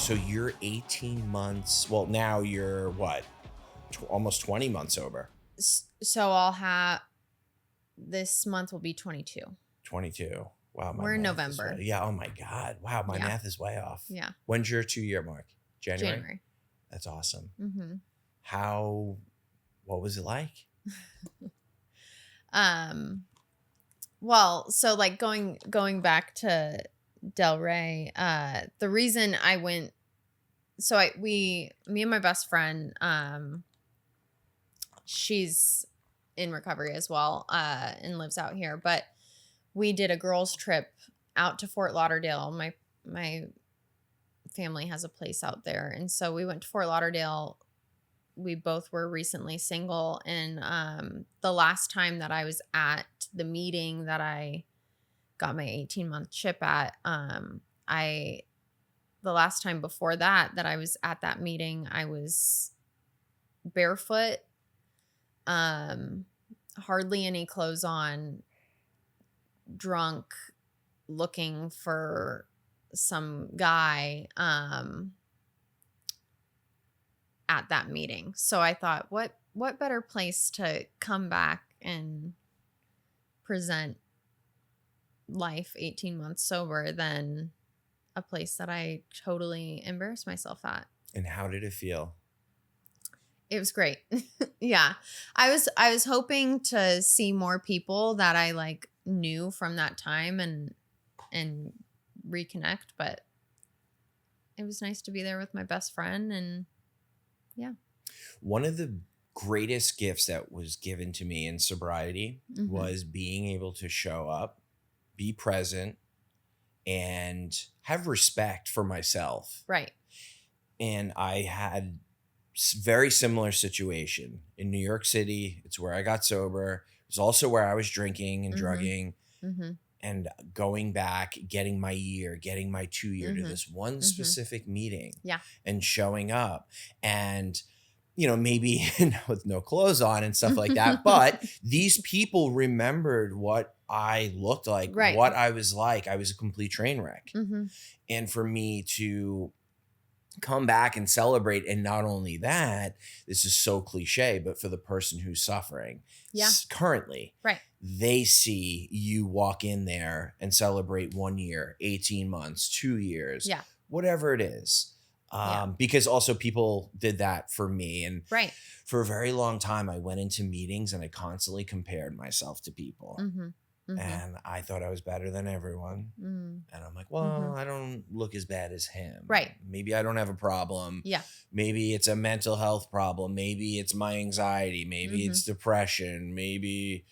So you're 18 months. Well, now you're what? Almost 20 months sober. So I'll have, this month will be 22. 22. Wow. We're in November. Yeah. Oh my God. Wow. My math is way off. Yeah. When's your 2-year mark? January. That's awesome. Mm-hmm. What was it like? Well, so like going back to Del Rey, the reason I went, so me and my best friend, she's in recovery as well, and lives out here, but we did a girls trip out to Fort Lauderdale. My family has a place out there. And so we went to Fort Lauderdale. We both were recently single. And the last time that I was at the meeting that I got my 18-month chip at, the last time before that I was at that meeting, I was barefoot, hardly any clothes on, drunk, looking for some guy at that meeting. So I thought, what better place to come back and present life 18 months sober than a place that I totally embarrassed myself at. And how did it feel? It was great. Yeah. I was hoping to see more people that I like knew from that time and reconnect, but it was nice to be there with my best friend. And yeah. One of the greatest gifts that was given to me in sobriety was being able to show up, be present, and have respect for myself. Right. And I had very similar situation in New York City. It's where I got sober. It was also where I was drinking and drugging. And going back, getting my 2-year to this one specific meeting, and showing up, and maybe with no clothes on and stuff like that. But these people remembered what I looked like, what I was like. I was a complete train wreck. And for me to come back and celebrate, and not only that, this is so cliche, but for the person who's suffering currently, they see you walk in there and celebrate 1 year, 18 months, 2 years, whatever it is. Because also people did that for me. And for a very long time, I went into meetings and I constantly compared myself to people. And I thought I was better than everyone. And I'm like, well, I don't look as bad as him. Maybe I don't have a problem. Maybe it's a mental health problem. Maybe it's my anxiety. Maybe it's depression. Maybe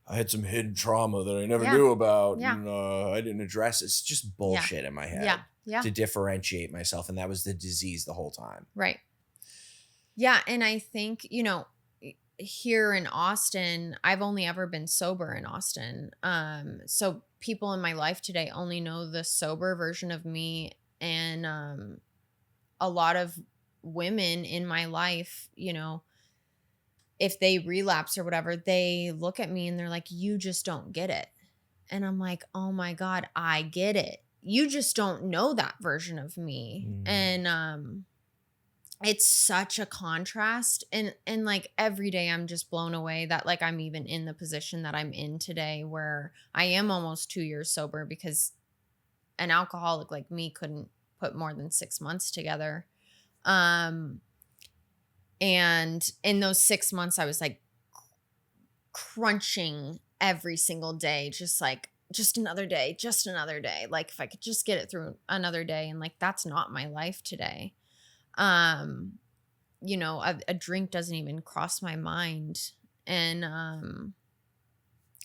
I had some hidden trauma that I never knew about. And I didn't address it. It's just bullshit in my head to differentiate myself. And that was the disease the whole time. Right. Yeah. And I think, here in Austin, I've only ever been sober in Austin. So people in my life today only know the sober version of me. And a lot of women in my life, if they relapse or whatever, they look at me and they're like, you just don't get it. And I'm like, oh my God, I get it. You just don't know that version of me. And it's such a contrast. And like every day I'm just blown away that like I'm even in the position that I'm in today, where I am almost 2 years sober, because an alcoholic like me couldn't put more than 6 months together. And in those 6 months, I was like crunching every single day, just another day, just another day. Like if I could just get it through another day. And like, that's not my life today. A drink doesn't even cross my mind. And,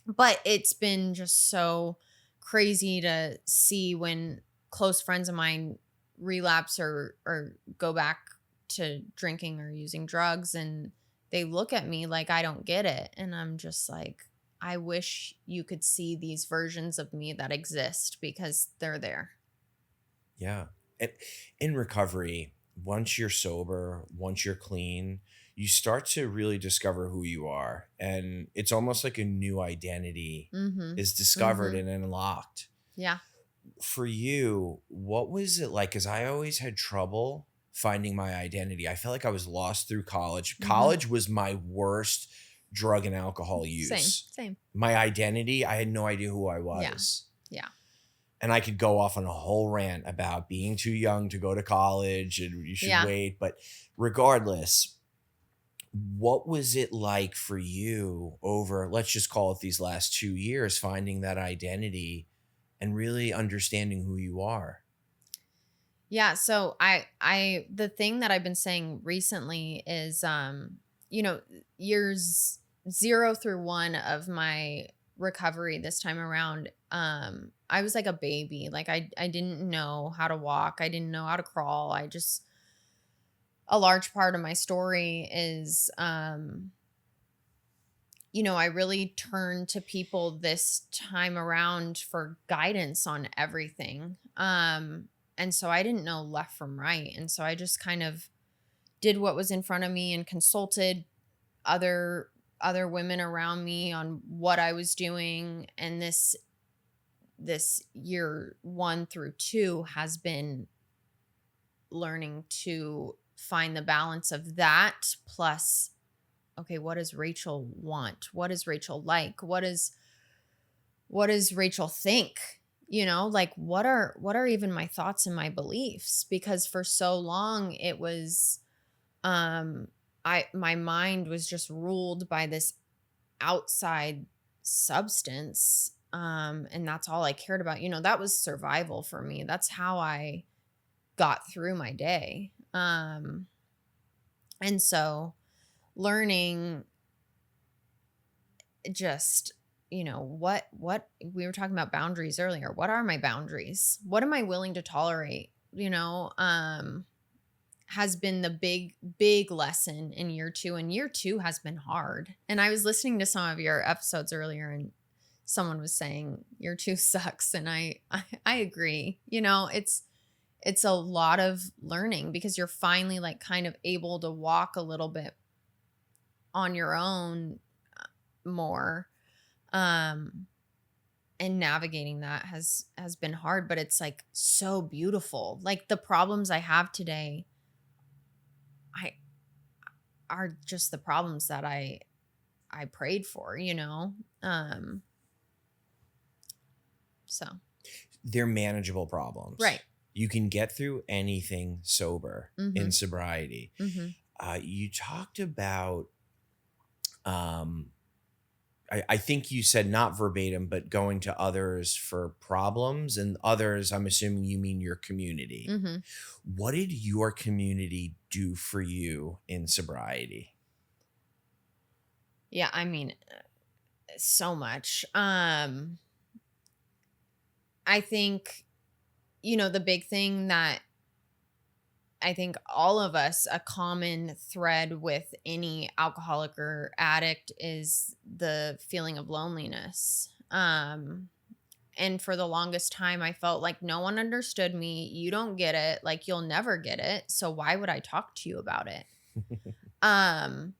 but it's been just so crazy to see when close friends of mine relapse or go back to drinking or using drugs, and they look at me like I don't get it. And I'm just like, I wish you could see these versions of me that exist, because they're there. Yeah. In recovery, once you're sober, once you're clean, you start to really discover who you are. And it's almost like a new identity is discovered and unlocked. Yeah. for you, what was it like? Because I always had trouble finding my identity. I felt like I was lost through college. Mhm. College was my worst drug and alcohol Same, use. same. My identity, I had no idea who I Yeah, was. yeah, And I could go off on a whole rant about being too young to go to college and you should yeah. wait. But regardless, what was it like for you over, let's just call it these last 2 years, finding that identity and really understanding who you are? Yeah, so I the thing that I've been saying recently is you know, years 0 through 1 of my recovery this time around, I was like a baby. Like I didn't know how to walk. I didn't know how to crawl. I just a large part of my story is I really turned to people this time around for guidance on everything. And so I didn't know left from right. And so I just kind of did what was in front of me and consulted other women around me on what I was doing. And this year 1 through 2 has been learning to find the balance of that plus, okay, what does Rachel want? What does Rachel like? What does Rachel think? Like what are even my thoughts and my beliefs? Because for so long it was I my mind was just ruled by this outside substance. And that's all I cared about. That was survival for me. That's how I got through my day. And so learning just what we were talking about boundaries earlier. What are my boundaries? What am I willing to tolerate? Has been the big lesson in year 2, and year 2 has been hard. And I was listening to some of your episodes earlier, and someone was saying year 2 sucks, and I agree. It's a lot of learning because you're finally like kind of able to walk a little bit on your own more. And navigating that has been hard, but it's like so beautiful. Like the problems I have today I are just the problems that I prayed for. Um so They're manageable problems. right. You can get through anything sober in Mhm. sobriety. Mhm. You talked about, um, I think you said not verbatim, but going to others for problems, and others, I'm assuming you mean your community. Mhm. What did your community do for you in sobriety? Yeah, I mean so much. I think the big thing that I think all of us, a common thread with any alcoholic or addict is the feeling of loneliness. And for the longest time, I felt like no one understood me. You don't get it. Like you'll never get it. So why would I talk to you about it? Um,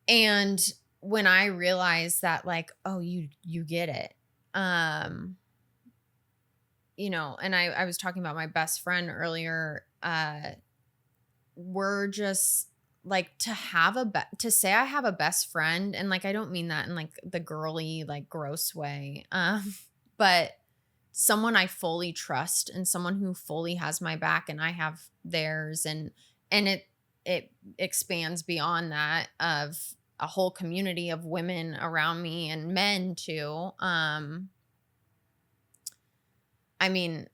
and when I realized that, like, oh, you get it. Um, and I was talking about my best friend earlier. We're just like to say I have a best friend, and like I don't mean that in like the girly like gross way, but someone I fully trust and someone who fully has my back and I have theirs, and it expands beyond that of a whole community of women around me and men too. I mean,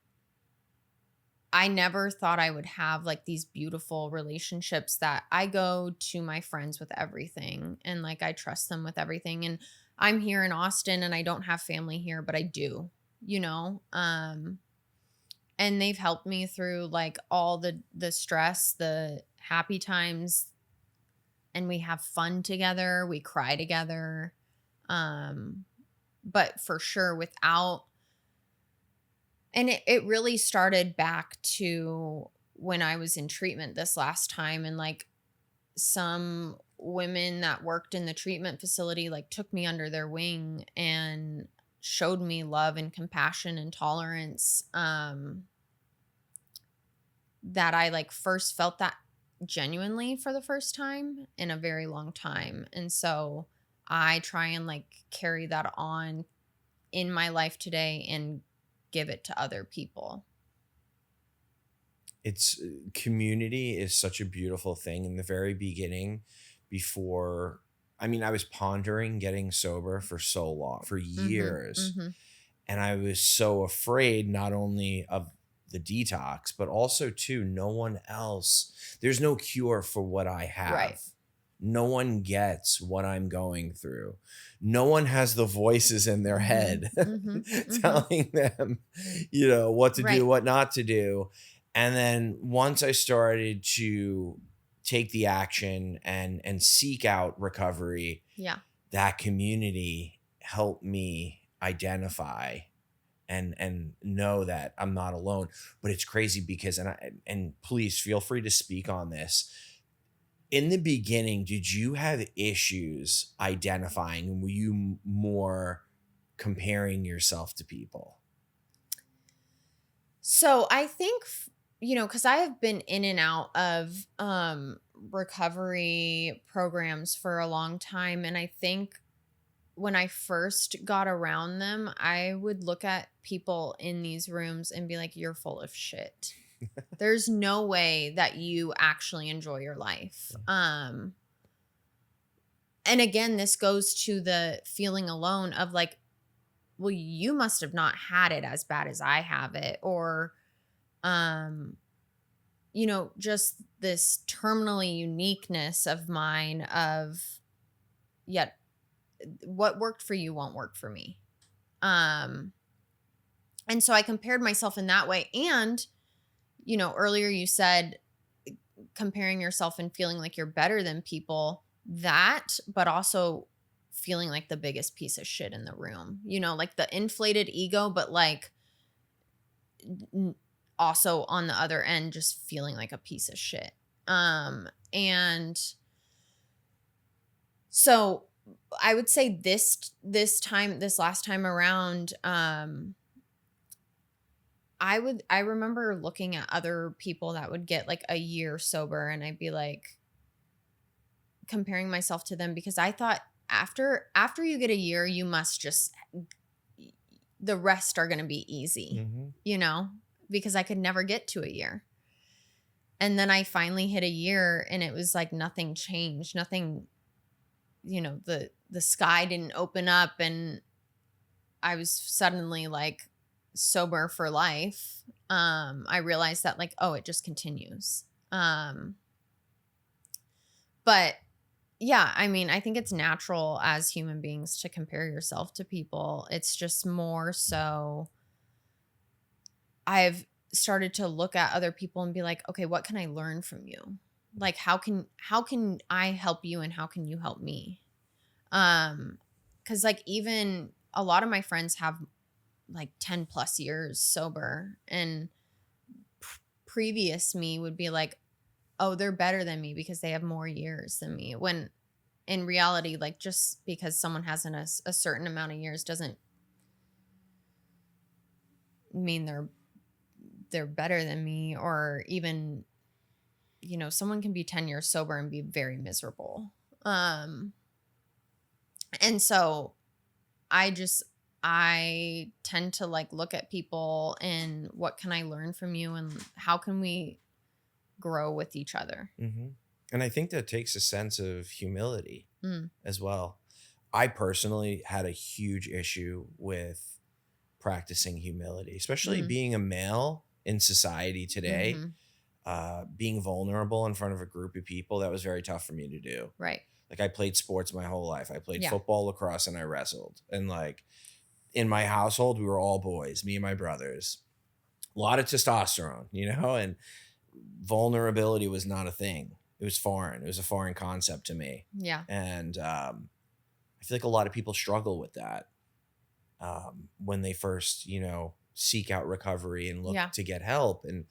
I never thought I would have like these beautiful relationships that I go to my friends with everything and like I trust them with everything. And I'm here in Austin and I don't have family here, but I do, you know? And they've helped me through like all the stress, the happy times, and we have fun together, we cry together. Um, but for sure without And it really started back to when I was in treatment this last time, and like some women that worked in the treatment facility like took me under their wing, and showed me love and compassion and tolerance, that I like first felt that genuinely for the first time in a very long time. And so I try and like carry that on in my life today and give it to other people. It's community is such a beautiful thing. In the very beginning, before, I mean, I was pondering getting sober for so long, for years. Mm-hmm. And I was so afraid not only of the detox, but also too, no one else, there's no cure for what I have. Right. No one gets what I'm going through. No one has the voices in their head telling them, what to do, what not to do. And then once I started to take the action and seek out recovery, Yeah. that community helped me identify and know that I'm not alone. But it's crazy because, and please feel free to speak on this. In the beginning, did you have issues identifying, and were you more comparing yourself to people? So I think, because I have been in and out of recovery programs for a long time. And I think when I first got around them, I would look at people in these rooms and be like, you're full of shit. There's no way that you actually enjoy your life. And again, this goes to the feeling alone of like, well, you must have not had it as bad as I have it. Or, just this terminally uniqueness of mine of, yet what worked for you won't work for me. And so I compared myself in that way. And, earlier you said comparing yourself and feeling like you're better than people, but also feeling like the biggest piece of shit in the room, like the inflated ego, but like also on the other end, just feeling like a piece of shit. And so I would say this last time around, I remember looking at other people that would get like a year sober, and I'd be like comparing myself to them because I thought after you get a year, you must just, the rest are going to be easy, because I could never get to a year. And then I finally hit a year and it was like nothing changed, nothing, the sky didn't open up and I was suddenly like sober for life. I realized that like, oh, it just continues. But yeah, I mean, I think it's natural as human beings to compare yourself to people. It's just more so I've started to look at other people and be like, okay, what can I learn from you? Like, how can I help you and how can you help me? Cause like even a lot of my friends have like 10 plus years sober, and previous me would be like, oh, they're better than me because they have more years than me. When in reality, like just because someone has a certain amount of years doesn't mean they're better than me. Or even, someone can be 10 years sober and be very miserable. And so I tend to like look at people and what can I learn from you and how can we grow with each other. Mm-hmm. And I think that takes a sense of humility as well. I personally had a huge issue with practicing humility, especially being a male in society today. Being vulnerable in front of a group of people, that was very tough for me to do. Right. Like I played sports my whole life. I played football, lacrosse, and I wrestled. And like in my household, we were all boys, me and my brothers. A lot of testosterone, and vulnerability was not a thing. It was foreign. It was a foreign concept to me. Yeah. And I feel like a lot of people struggle with that when they first, seek out recovery and look to get help. And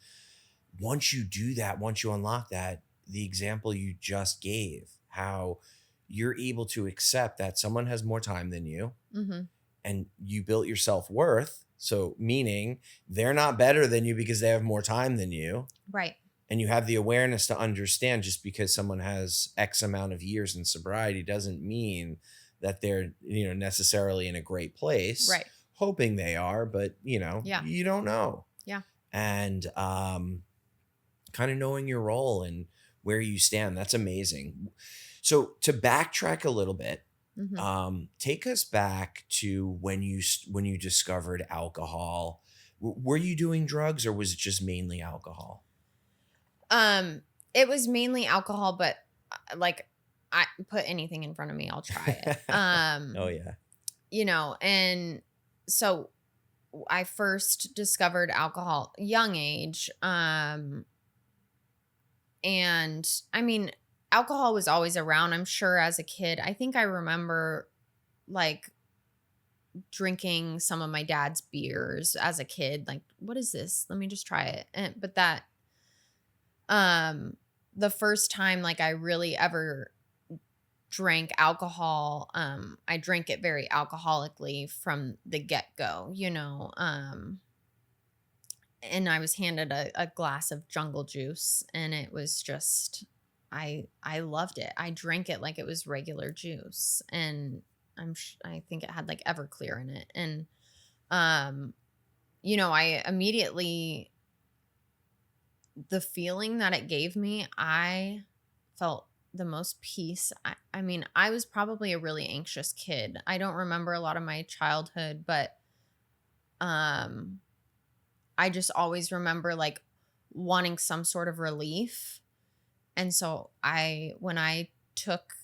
once you do that, once you unlock that, the example you just gave, how you're able to accept that someone has more time than you and you built your self-worth. So meaning they're not better than you because they have more time than you. Right. And you have the awareness to understand just because someone has X amount of years in sobriety doesn't mean that they're, necessarily in a great place. Right. Hoping they are, but you don't know. Yeah. And kind of knowing your role and where you stand. That's amazing. So to backtrack a little bit, take us back to when you discovered alcohol. Were you doing drugs or was it just mainly alcohol? It was mainly alcohol, but like I put anything in front of me, I'll try it. Oh yeah. And so I first discovered alcohol young age. And I mean, alcohol was always around, I'm sure, as a kid. I think I remember like drinking some of my dad's beers as a kid. Like, what is this? Let me just try it. But that the first time like I really ever drank alcohol, I drank it very alcoholically from the get-go, and I was handed a glass of jungle juice, and it was just I loved it. I drank it like it was regular juice, and I think it had like Everclear in it, and I immediately, the feeling that it gave me, I felt the most peace. I mean, I was probably a really anxious kid. I don't remember a lot of my childhood, but I just always remember like wanting some sort of relief. And so when I took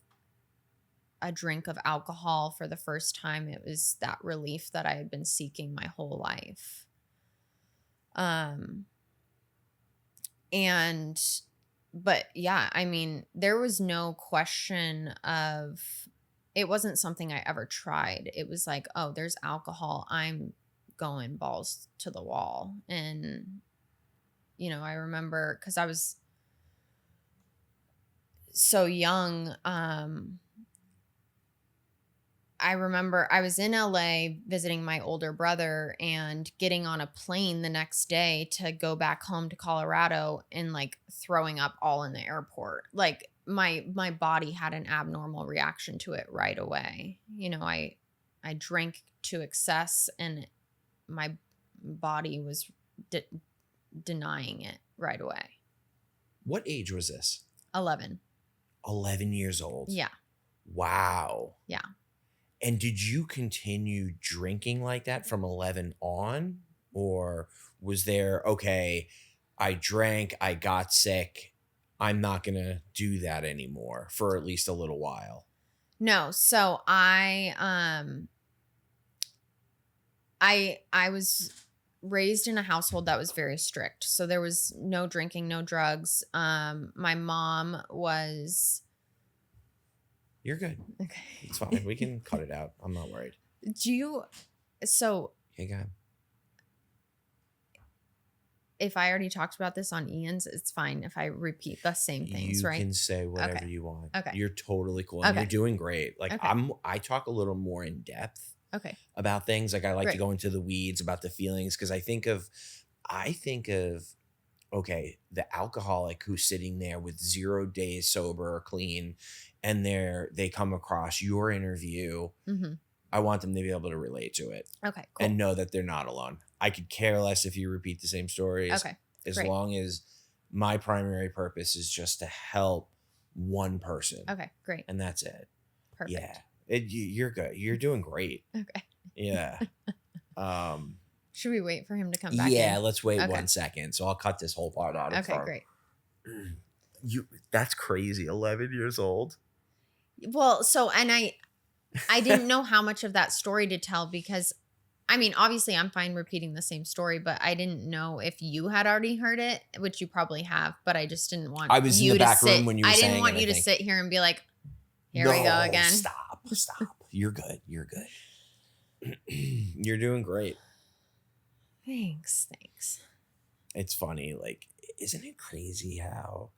a drink of alcohol for the first time, it was that relief that I had been seeking my whole life. But yeah, I mean, there was no question of, it wasn't something I ever tried. It was like, oh, there's alcohol, I'm going balls to the wall. And, I remember, because I was so young, I remember I was in LA visiting my older brother and getting on a plane the next day to go back home to Colorado and like throwing up all in the airport. Like my body had an abnormal reaction to it right away. I drank to excess and my body was denying it right away. What age was this? 11. 11 years old. Yeah. Wow. Yeah. And did you continue drinking like that from 11 on? Or was there, okay, I drank, I got sick, I'm not going to do that anymore for at least a little while? No. So I was raised in a household that was very strict. So there was no drinking, no drugs. My mom was... You're good. Okay. It's fine. We can cut it out. I'm not worried. Hey, go ahead. If I already talked about this on Ian's, it's fine if I repeat the same things, right? You can say whatever you want. Okay. You're totally cool. And you're doing great. Like I talk a little more in depth about things. Like I like to go into the weeds about the feelings, because I think of, okay, the alcoholic who's sitting there with 0 days sober or clean, and they come across your interview. Mm-hmm. I want them to be able to relate to it. Okay, cool. And know that they're not alone. I could care less if you repeat the same stories. Okay, as long as my primary purpose is just to help one person. Okay, great. And that's it. Perfect. Yeah. You're good. You're doing great. Okay. Yeah. Should we wait for him to come back? Yeah, let's wait 1 second. So I'll cut this whole part out. Okay, great. That's crazy. 11 years old. Well, so, and I didn't know how much of that story to tell, because I mean, obviously I'm fine repeating the same story, but I didn't know if you had already heard it, which you probably have, but I just didn't want I was in the back room when you were saying it. I didn't want you to sit here and be like, here we go again. Stop. You're good. You're good. You're doing great. Thanks. It's funny. Like, isn't it crazy how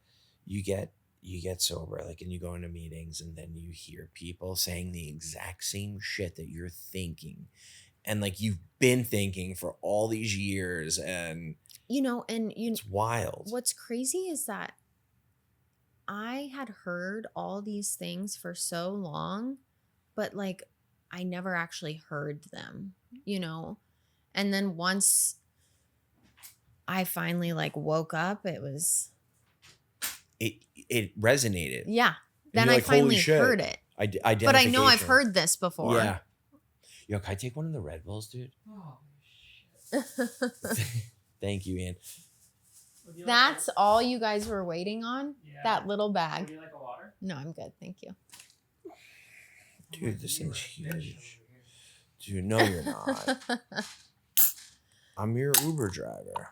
you get you get sober, like, and you go into meetings, and then you hear people saying the exact same shit that you're thinking, and like you've been thinking for all these years, and it's wild. What's crazy is that I had heard all these things for so long, but like I never actually heard them, And then once I finally like woke up, it resonated. Yeah. And Then you're I like, holy finally shit. heard it. Identification. But I know I've heard this before. Yeah. Yo, can I take one of the Red Bulls, dude? Oh, shit. Thank you, Ian. That's all you guys were waiting on? Yeah. That little bag. Would you like a water? No, I'm good. Thank you. Dude, this thing's huge. Dude, no, you're not. I'm your Uber driver.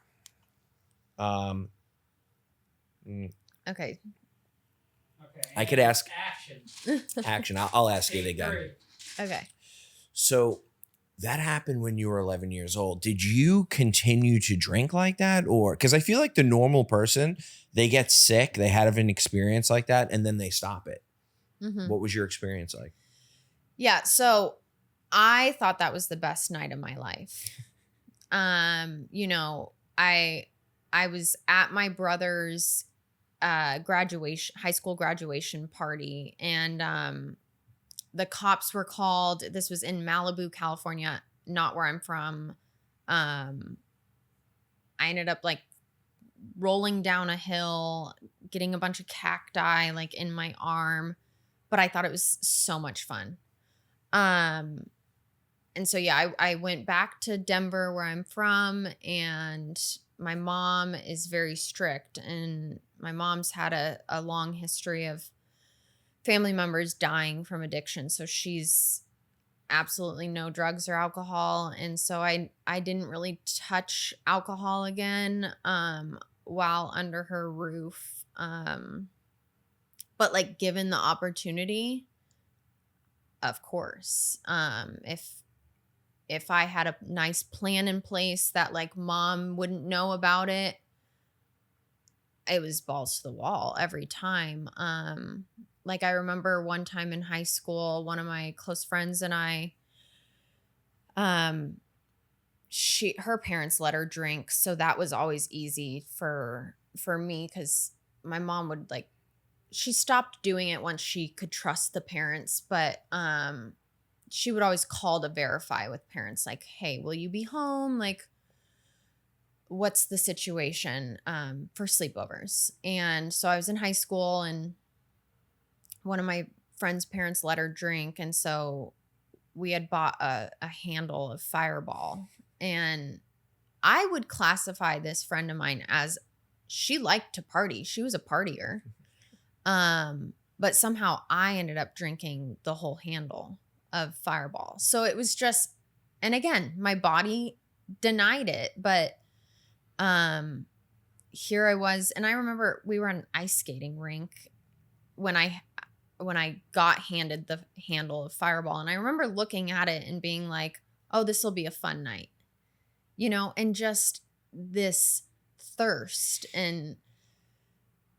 Okay. I could ask Action. action. I'll ask it again. Okay. So that happened when you were 11 years old. Did you continue to drink like that? Or because I feel like the normal person, they get sick, they have an experience like that, and then they stop it. Mm-hmm. What was your experience like? Yeah. So I thought that was the best night of my life. I was at my brother's high school graduation party, and the cops were called. This was in Malibu, California, not where I'm from. I ended up like rolling down a hill, getting a bunch of cacti like in my arm, but I thought it was so much fun. And so, yeah, I went back to Denver where I'm from, and my mom is very strict, and my mom's had a long history of family members dying from addiction. So she's absolutely no drugs or alcohol. And so I didn't really touch alcohol again while under her roof. But like given the opportunity, of course, if I had a nice plan in place that like mom wouldn't know about it, it was balls to the wall every time. Like I remember one time in high school, one of my close friends and I, her parents let her drink. So that was always easy for me, because my mom would like, she stopped doing it once she could trust the parents, but she would always call to verify with parents like, hey, will you be home? Like, what's the situation for sleepovers? And so I was in high school, and one of my friend's parents let her drink. And so we had bought a handle of Fireball. And I would classify this friend of mine as she liked to party. She was a partier. But somehow I ended up drinking the whole handle of Fireball. So it was just, and again, my body denied it, but here I was. And I remember we were on an ice skating rink when I got handed the handle of Fireball, and I remember looking at it and being like, oh, this will be a fun night, and just this thirst, and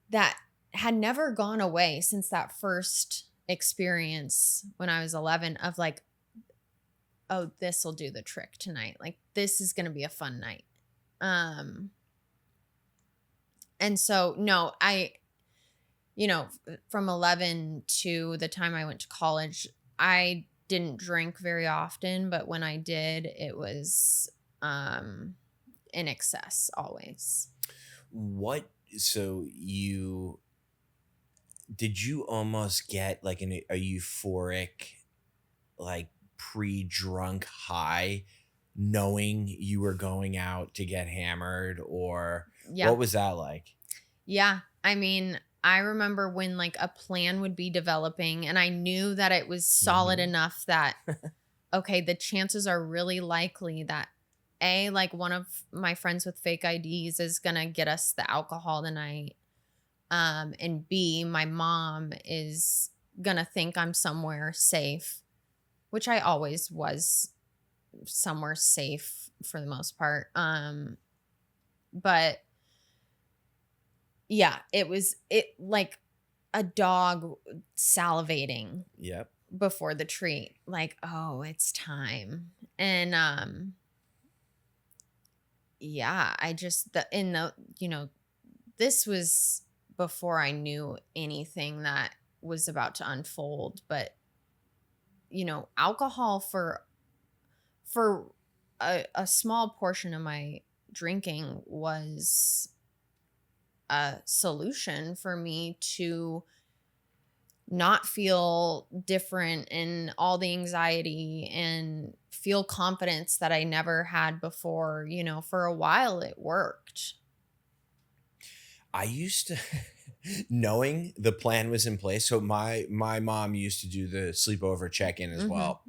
that had never gone away since that first experience when I was 11 of like, oh, this will do the trick tonight. Like, this is going to be a fun night. And so, no, from 11 to the time I went to college, I didn't drink very often, but when I did, it was in excess always. Did you almost get like a euphoric, like pre-drunk high, knowing you were going out to get hammered, or what was that like? Yeah. I mean, I remember when like a plan would be developing, and I knew that it was solid enough that, okay, the chances are really likely that A, like one of my friends with fake IDs is going to get us the alcohol tonight. And B, my mom is going to think I'm somewhere safe, which I always was somewhere safe for the most part. But yeah, it a dog salivating Yep. before the treat, like, oh, it's time. And yeah, I just this was before I knew anything that was about to unfold, but alcohol for a small portion of my drinking was a solution for me to not feel different and all the anxiety and feel confidence that I never had before. For a while it worked. I used to knowing the plan was in place. So my mom used to do the sleepover check-in as well.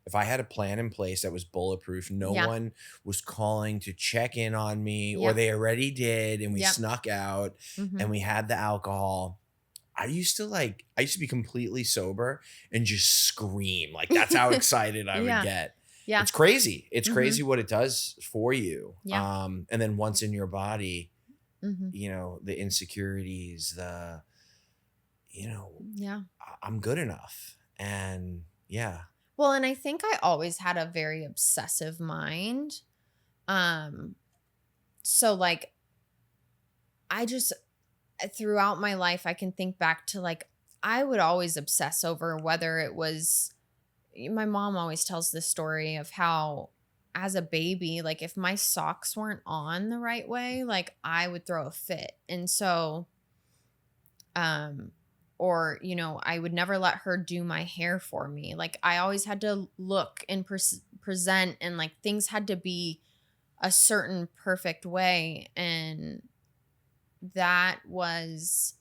If I had a plan in place that was bulletproof, no Yeah. one was calling to check in on me, or Yep. they already did, and we Yep. snuck out Mhm. and we had the alcohol. I used to be completely sober and just scream. Like that's how excited I would Yeah. get. Yeah. It's crazy. It's Mhm. crazy what it does for you. Yeah. And then once in your body, Mhm. the insecurities, Yeah. I'm good enough. And yeah, Well, and I think I always had a very obsessive mind. So like I just throughout my life I can think back to like I would always obsess over whether it was my mom always tells this story of how as a baby, like if my socks weren't on the right way, like I would throw a fit. And so um or I would never let her do my hair for me. Like I always had to look and present, and like things had to be a certain perfect way, and that was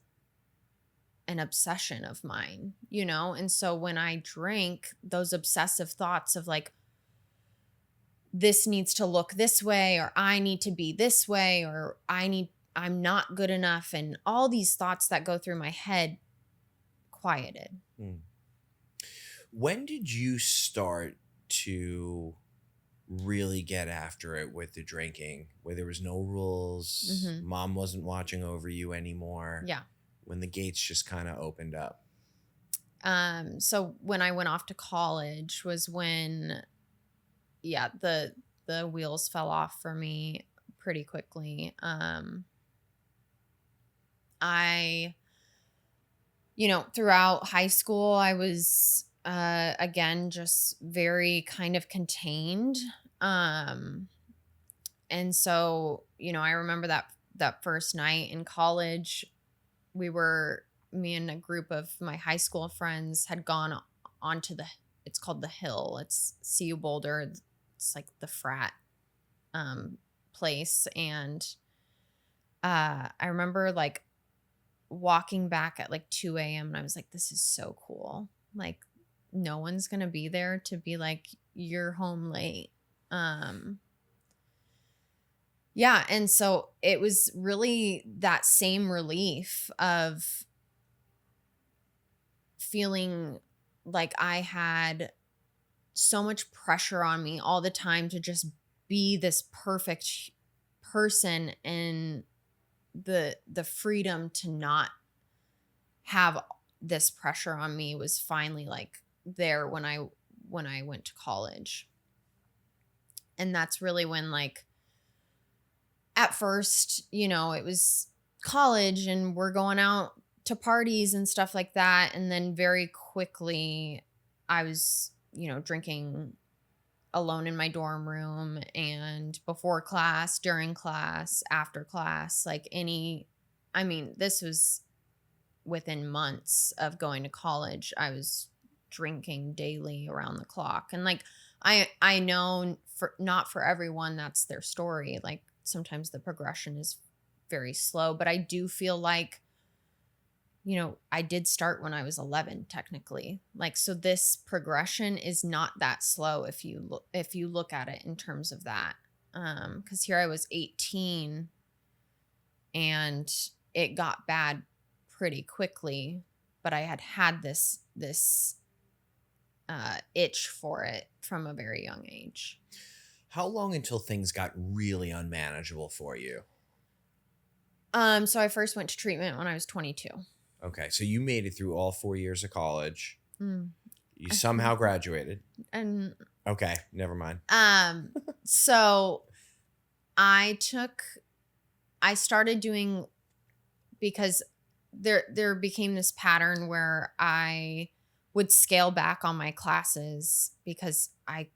an obsession of mine. And so when I drink, those obsessive thoughts of like this needs to look this way, or I need to be this way, or I'm not good enough, and all these thoughts that go through my head quieted. when did you start to really get after it with the drinking, where there was no rules, mom wasn't watching over you anymore? Yeah. When the gates just kind of opened up. So when I went off to college was when, yeah, the wheels fell off for me pretty quickly. I, throughout high school, I was, again, just very kind of contained. And so, I remember that first night in college, me and a group of my high school friends had gone onto it's called the Hill. It's CU Boulder. It's like the frat place. And I remember like walking back at like 2 a.m. and I was like, this is so cool. Like no one's going to be there to be like, you're home late. Yeah. And so it was really that same relief of feeling like I had so much pressure on me all the time to just be this perfect person, and the freedom to not have this pressure on me was finally like there when I went to college. And that's really when like at first, it was college and we're going out to parties and stuff like that. And then very quickly I was, drinking alone in my dorm room, and before class, during class, after class, this was within months of going to college. I was drinking daily around the clock. And like, I know not for everyone, that's their story. Like sometimes the progression is very slow, but I do feel like, I did start when I was 11 technically. Like, so this progression is not that slow if you look at it in terms of that. 'Cause here I was 18 and it got bad pretty quickly, but I had this itch for it from a very young age. How long until things got really unmanageable for you? So I first went to treatment when I was 22. Okay. So you made it through all 4 years of college. Mm. You somehow graduated. And Okay. Never mind. so I started doing, because there became this pattern where I would scale back on my classes because I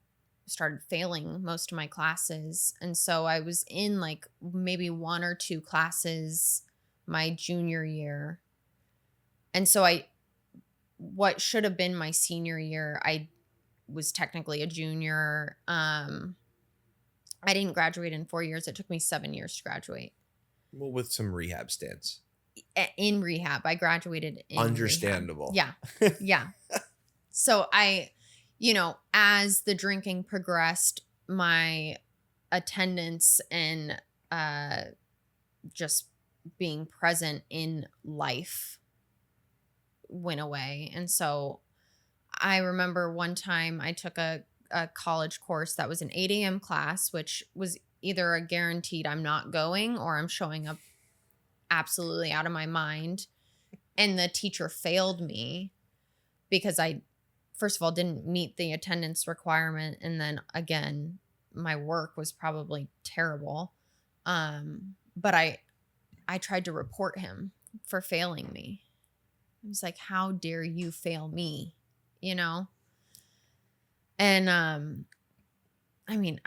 started failing most of my classes. And so I was in like maybe one or two classes my junior year. And so what should have been my senior year, I was technically a junior. I didn't graduate in 4 years. It took me 7 years to graduate. Well, with some rehab stints. In rehab. I graduated in Understandable. rehab. Yeah. Yeah. So as the drinking progressed, my attendance and just being present in life went away. And so I remember one time I took a college course that was an 8 a.m. class, which was either a guaranteed I'm not going or I'm showing up absolutely out of my mind. And the teacher failed me because I, first of all, didn't meet the attendance requirement. And then again, my work was probably terrible. But I tried to report him for failing me. I was like, how dare you fail me? And I mean,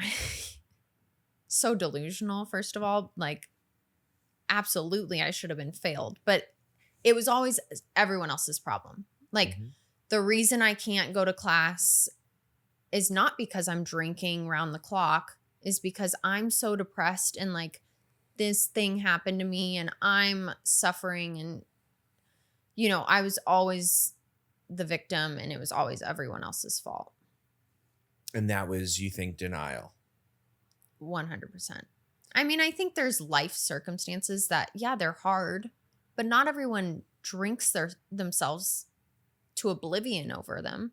so delusional, first of all, like absolutely I should have been failed, but it was always everyone else's problem. Like the reason I can't go to class is not because I'm drinking round the clock, is because I'm so depressed and like this thing happened to me and I'm suffering. And, I was always the victim and it was always everyone else's fault. And that was, you think, denial? 100%. I mean, I think there's life circumstances that, yeah, they're hard, but not everyone drinks themselves to oblivion over them.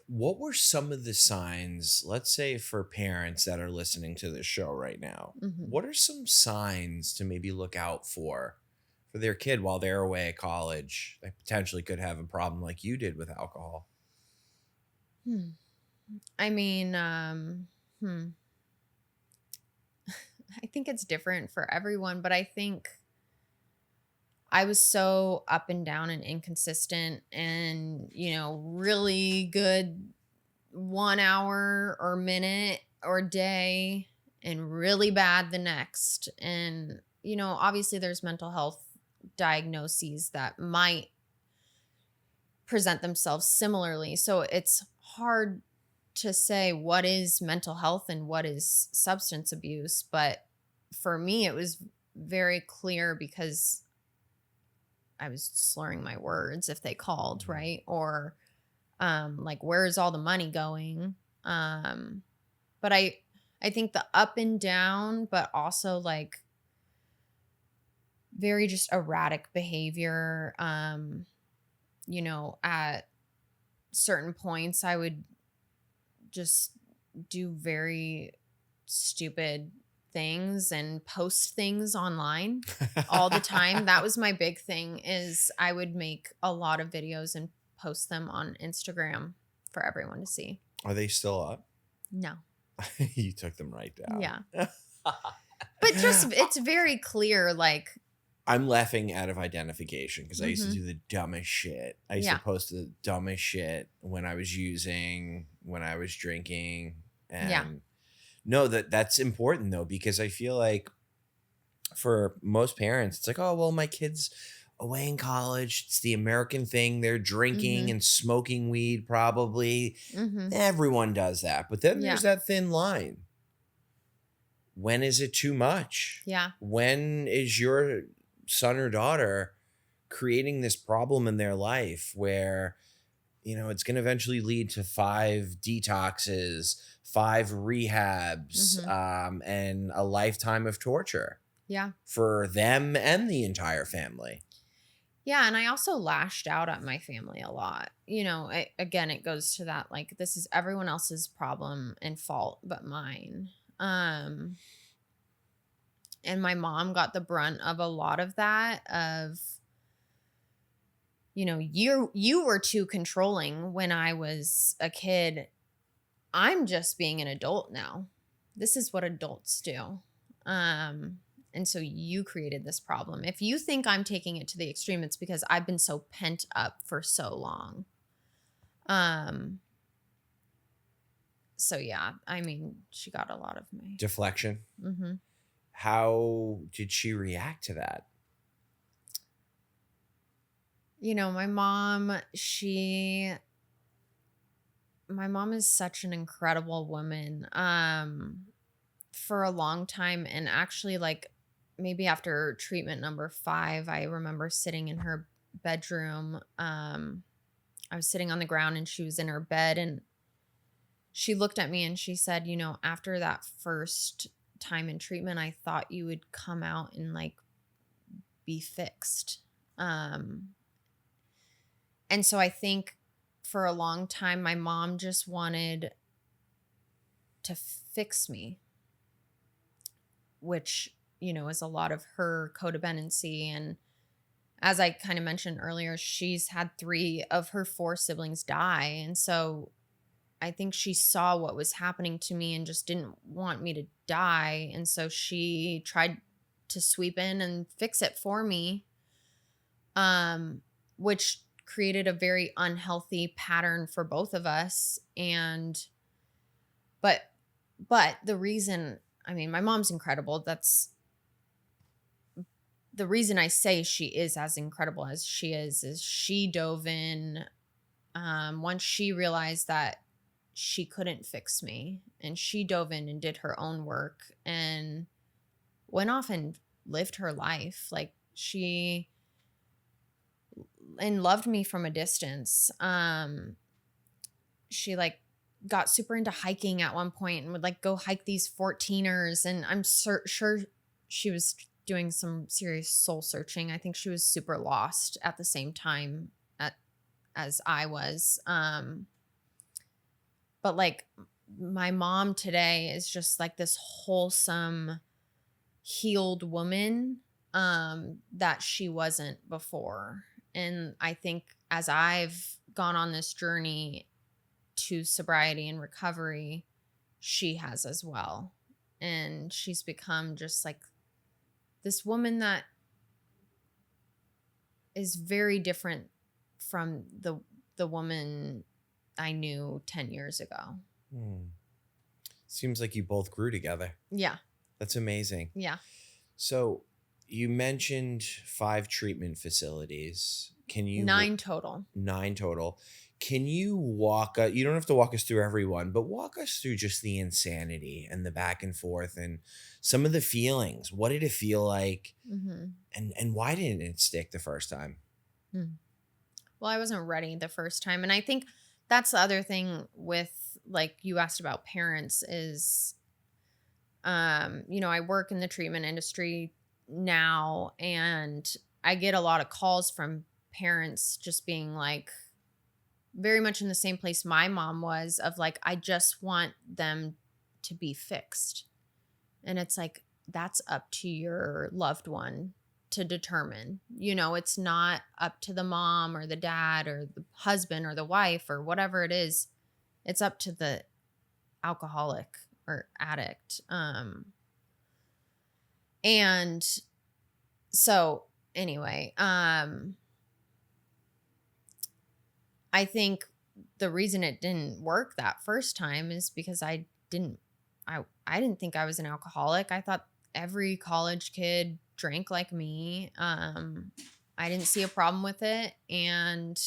What were some of the signs, let's say for parents that are listening to this show right now, what are some signs to maybe look out for their kid while they're away at college that potentially could have a problem like you did with alcohol? I mean, I think it's different for everyone, but I think I was so up and down and inconsistent and, really good 1 hour or minute or day and really bad the next. And, obviously there's mental health diagnoses that might present themselves similarly. So it's hard to say what is mental health and what is substance abuse. But for me, it was very clear because I was slurring my words if they called, right? Or like, where's all the money going? But I think the up and down, but also like very just erratic behavior. At certain points I would just do very stupid things and post things online all the time. That was my big thing, is I would make a lot of videos and post them on Instagram for everyone to see. Are they still up? No. You took them right down. Yeah. But just, it's very clear, like, I'm laughing out of identification because I used to do the dumbest shit. I used to post the dumbest shit when I was drinking. And no, that's important though, because I feel like for most parents, it's like, oh, well, my kid's away in college. It's the American thing. They're drinking and smoking weed probably. Everyone does that. But then there's that thin line. When is it too much? Yeah. When is your son or daughter creating this problem in their life where, it's going to eventually lead to 5 detoxes, 5 rehabs, and a lifetime of torture. Yeah. For them and the entire family. Yeah. And I also lashed out at my family a lot. Again, it goes to that, like, this is everyone else's problem and fault but mine. And my mom got the brunt of a lot of that, of you were too controlling when I was a kid. I'm just being an adult now. This is what adults do. And so you created this problem. If you think I'm taking it to the extreme, it's because I've been so pent up for so long. So yeah, I mean, she got a lot of me. Deflection. Mm-hmm. How did she react to that? My mom is such an incredible woman. For a long time, and actually, like, maybe after treatment number 5, I remember sitting in her bedroom. I was sitting on the ground and she was in her bed, and she looked at me and she said, after that first time in treatment, I thought you would come out and like be fixed. And so I think for a long time, my mom just wanted to fix me, which, is a lot of her codependency. And as I kind of mentioned earlier, she's had 3 of her 4 siblings die. And so I think she saw what was happening to me and just didn't want me to die. And so she tried to sweep in and fix it for me, which created a very unhealthy pattern for both of us. But the reason, I mean, my mom's incredible. That's the reason I say she is as incredible as she is she dove in once she realized that she couldn't fix me, and she dove in and did her own work and went off and lived her life. Like, she and loved me from a distance. She like got super into hiking at one point and would like go hike these 14ers, and I'm sure she was doing some serious soul searching. I think she was super lost at the same time as I was. But like, my mom today is just like this wholesome, healed woman that she wasn't before. And I think as I've gone on this journey to sobriety and recovery, she has as well. And she's become just like this woman that is very different from the woman I knew 10 years ago. Seems like you both grew together. Yeah. That's amazing. Yeah. So you mentioned 5 treatment facilities. Can you 9 total. 9 total. Can you you don't have to walk us through every one, but walk us through just the insanity and the back and forth and some of the feelings. What did it feel like? Mm-hmm. And why didn't it stick the first time? Well, I wasn't ready the first time. And I think that's the other thing with, like, you asked about parents is, I work in the treatment industry now, and I get a lot of calls from parents just being like, very much in the same place my mom was, of like, I just want them to be fixed. And it's like, that's up to your loved one to determine. It's not up to the mom or the dad or the husband or the wife or whatever it is. It's up to the alcoholic or addict. And so anyway, I think the reason it didn't work that first time is because I didn't think I was an alcoholic. I thought every college kid drank like me. I didn't see a problem with it. And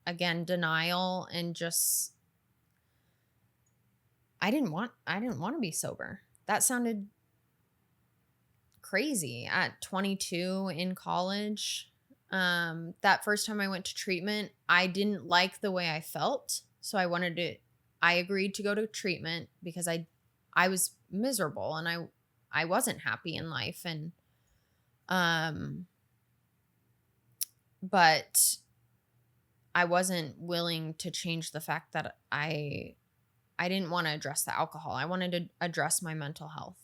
again, denial, and just, I didn't want to be sober. That sounded crazy at 22 in college. That first time I went to treatment, I didn't like the way I felt. So I agreed to go to treatment because I was miserable and I wasn't happy in life. And, but I wasn't willing to change the fact that I didn't want to address the alcohol. I wanted to address my mental health.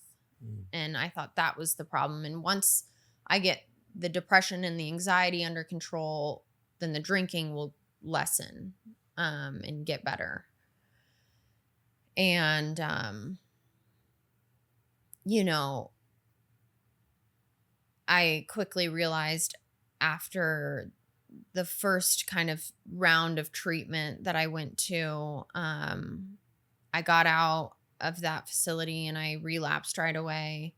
And I thought that was the problem. And once I get the depression and the anxiety under control, then the drinking will lessen and get better. And I quickly realized after the first kind of round of treatment that I went to, I got out of that facility and I relapsed right away.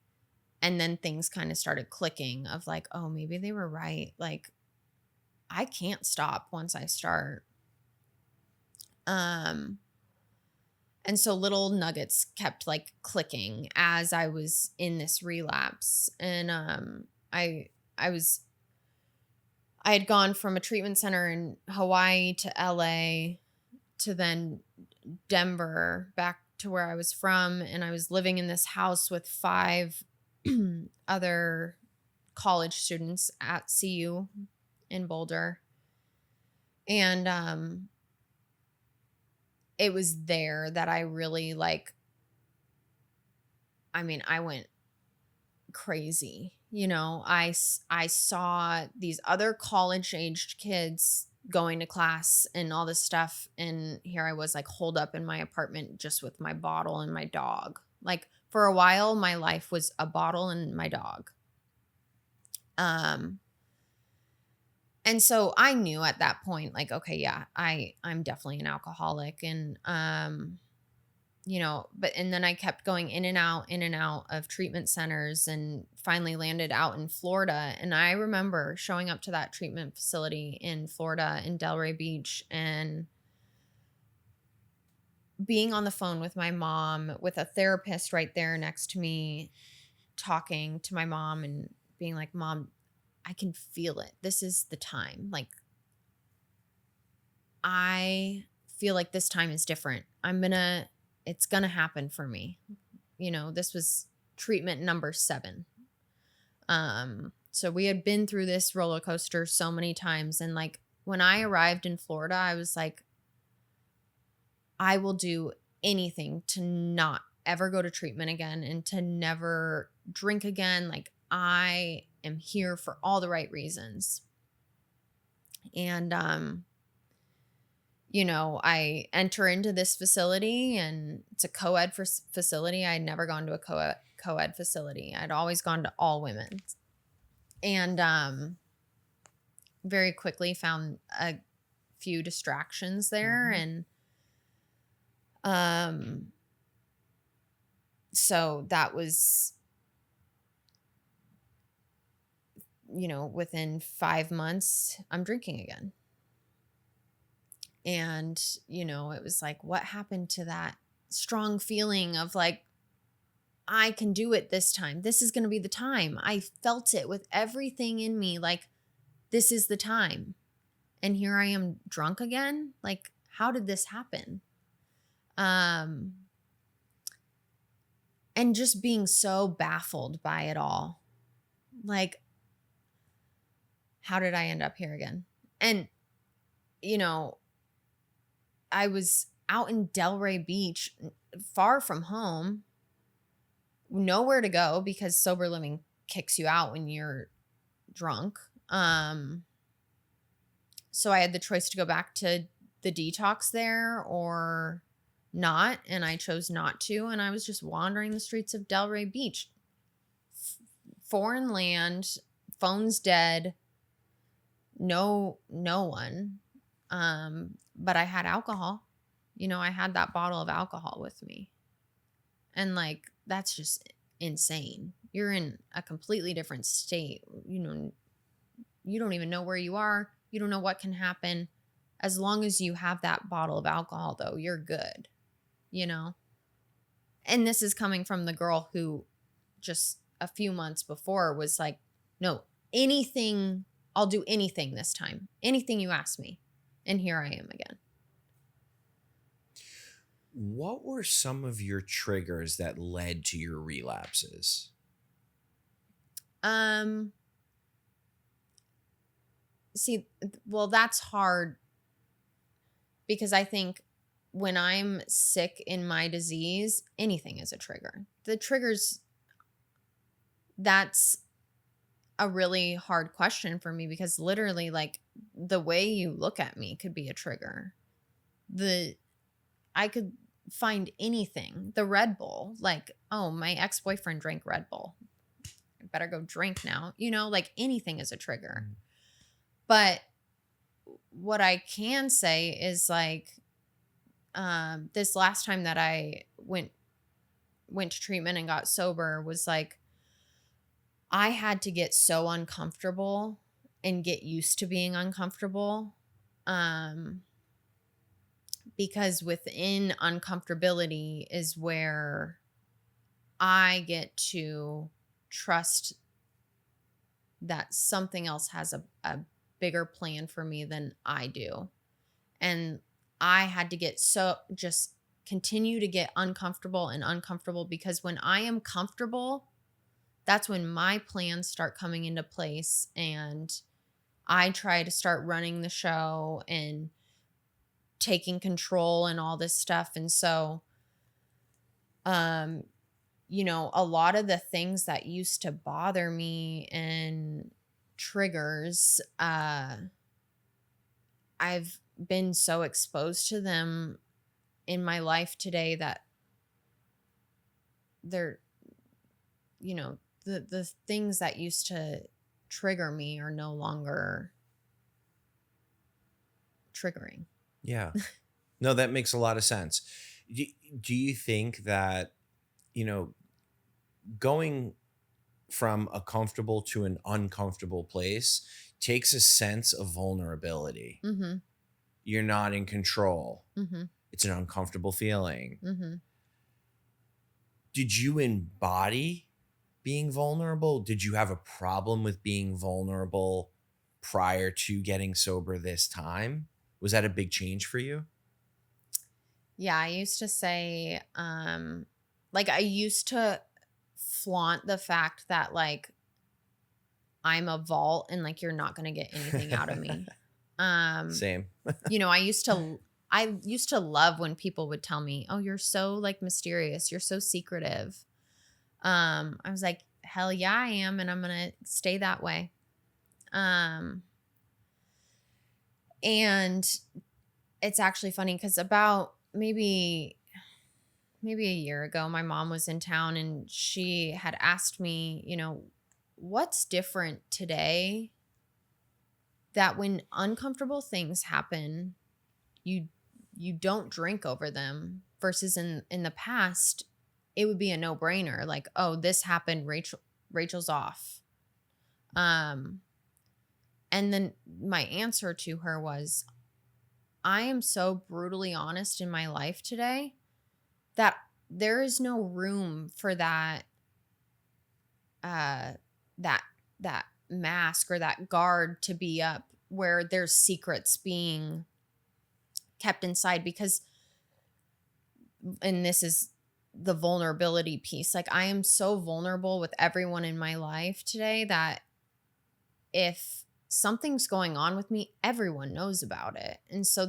And then things kind of started clicking of like, oh, maybe they were right. Like, I can't stop once I start. And so little nuggets kept like clicking as I was in this relapse. And I had gone from a treatment center in Hawaii to LA to then Denver back to where I was from. And I was living in this house with 5 other college students at CU in Boulder. And it was there that I really I went crazy. I saw these other college-aged kids going to class and all this stuff, and here I was like holed up in my apartment just with my bottle and my dog. Like for a while, my life was a bottle and my dog. And so I knew at that point, like, okay, yeah, I'm definitely an alcoholic. And, and then I kept going in and out of treatment centers and finally landed out in Florida. And I remember showing up to that treatment facility in Florida in Delray Beach and being on the phone with my mom, with a therapist right there next to me, talking to my mom and being like, Mom, I can feel it. This is the time. Like, I feel like this time is different. It's gonna happen for me. This was treatment number 7. So we had been through this roller coaster so many times. And like, when I arrived in Florida, I was like, I will do anything to not ever go to treatment again and to never drink again. Like, I am here for all the right reasons. And, I enter into this facility and it's a co-ed facility. I'd never gone to a co-ed facility. I'd always gone to all women. And, very quickly found a few distractions there. And, so that was, within 5 months, I'm drinking again. And, it was like, what happened to that strong feeling of like, I can do it this time. This is going to be the time. I felt it with everything in me. Like, this is the time. And here I am drunk again. Like, how did this happen? And just being so baffled by it all. Like, how did I end up here again? And, I was out in Delray Beach, far from home, nowhere to go because sober living kicks you out when you're drunk. So I had the choice to go back to the detox there or not, and I chose not to. And I was just wandering the streets of Delray Beach, foreign land, phone's dead, no one. But I had alcohol. I had that bottle of alcohol with me. And like, that's just insane. You're in a completely different state. You don't even know where you are. You don't know what can happen. As long as you have that bottle of alcohol, though, you're good. And this is coming from the girl who just a few months before was like, no, anything, I'll do anything this time. Anything you ask me. And here I am again. What were some of your triggers that led to your relapses? See, well, that's hard because I think when I'm sick in my disease, anything is a trigger. The triggers, that's a really hard question for me because literally, like, the way you look at me could be a trigger. I could find anything. The Red Bull, like, oh, my ex-boyfriend drank Red Bull. I better go drink now. Like anything is a trigger. But what I can say is like, this last time that I went to treatment and got sober was like, I had to get so uncomfortable and get used to being uncomfortable. Because within uncomfortability is where I get to trust that something else has a bigger plan for me than I do. And I had to just continue to get uncomfortable and uncomfortable, because when I am comfortable, that's when my plans start coming into place, and I try to start running the show and taking control and all this stuff. And so, a lot of the things that used to bother me and triggers, I've been so exposed to them in my life today that they're, the things that used to trigger me are no longer triggering. Yeah. No, that makes a lot of sense. Do you think that, going from a comfortable to an uncomfortable place takes a sense of vulnerability? Mm-hmm. You're not in control. Mm-hmm. It's an uncomfortable feeling. Mm-hmm. Did you embody being vulnerable? Did you have a problem with being vulnerable prior to getting sober this time? Was that a big change for you? Yeah, I used to say, I used to flaunt the fact that like I'm a vault and like you're not gonna get anything out of me. Same. I used to love when people would tell me, "Oh, you're so like mysterious, you're so secretive." I was like, "Hell yeah, I am, and I'm gonna stay that way." And it's actually funny because about maybe a year ago, my mom was in town and she had asked me, what's different today that when uncomfortable things happen, you don't drink over them, versus in the past, it would be a no-brainer. Like, oh, this happened, Rachel's off. And then my answer to her was, I am so brutally honest in my life today that there is no room for that that mask or that guard to be up where there's secrets being kept inside. Because, and this is the vulnerability piece, like I am so vulnerable with everyone in my life today that if something's going on with me, everyone knows about it. And so